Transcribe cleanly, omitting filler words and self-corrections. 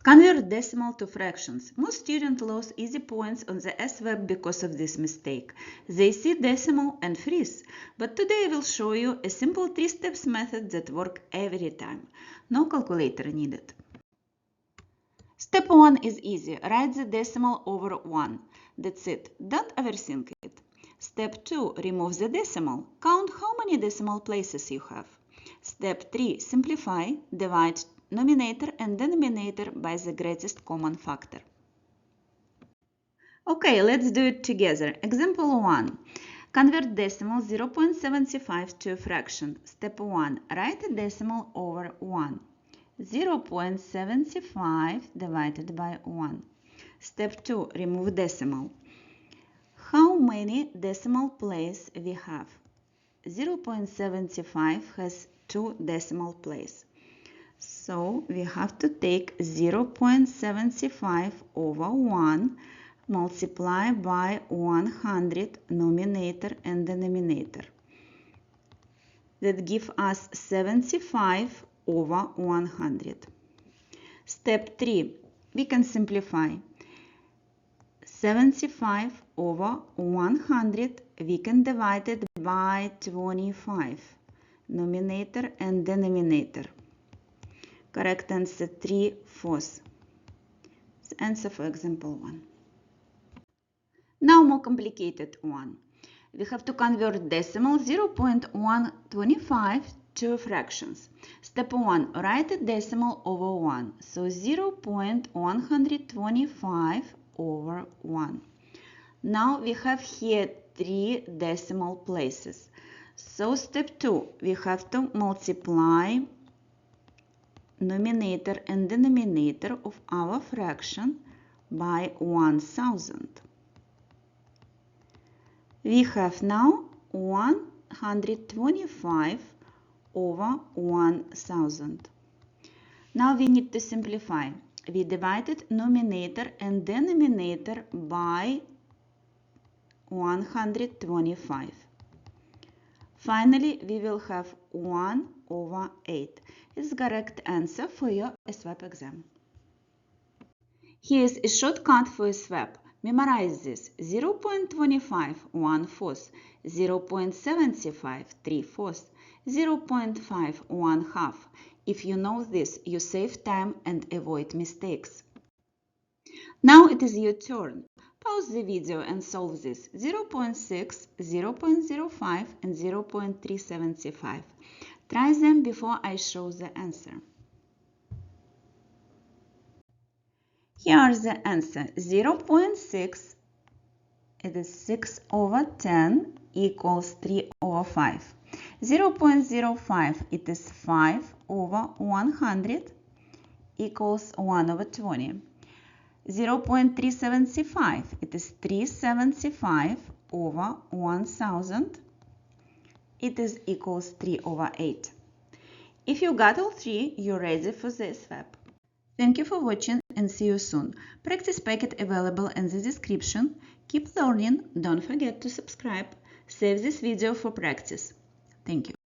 Convert decimal to fractions. Most students lose easy points on the ASVAB because of this mistake. They see decimal and freeze. But today I will show you a simple 3-steps method that works every time. No calculator needed. Step 1 is easy. Write the decimal over 1. That's it. Don't overthink it. Step 2. Remove the decimal. Count how many decimal places you have. Step 3. Simplify. Divide numerator and denominator by the greatest common factor. Okay, let's do it together. Example 1. Convert decimal 0.75 to a fraction. Step 1. Write a decimal over 1. 0.75 divided by 1. Step 2. Remove decimal. How many decimal places we have? 0.75 has 2 decimal places. So we have to take 0.75 over 1, multiply by 100 numerator and denominator. That gives us 75 over 100. Step 3. We can simplify. 75 over 100 we can divide it by 25. Numerator and denominator. Correct answer 3/4. The answer for example 1. Now more complicated one. We have to convert decimal 0.125 to fractions. Step 1. Write a decimal over 1. So 0.125 over 1. Now we have here 3 decimal places. So step 2. We have to multiply numerator and denominator of our fraction by 1000. We have now 125 over 1000. Now we need to simplify. We divided numerator and denominator by 125. Finally, we will have 1 over 8. Is the correct answer for your ASVAB exam. Here is a shortcut for ASVAB. Memorize this. 0.25, 1/4. 0.75, 3/4. 0.5, 1/2. If you know this, you save time and avoid mistakes. Now it is your turn. Pause the video and solve this. 0.6, 0.05 and 0.375. Try them before I show the answer. Here are the answer. 0.6, it is 6 over 10 equals 3 over 5. 0.05, it is 5 over 100 equals 1 over 20. 0.375, it is 375 over 1000. It is equals 3 over 8. If you got all 3, you're ready for the ASVAB. Thank you for watching and see you soon. Practice packet available in the description. Keep learning. Don't forget to subscribe. Save this video for practice. Thank you.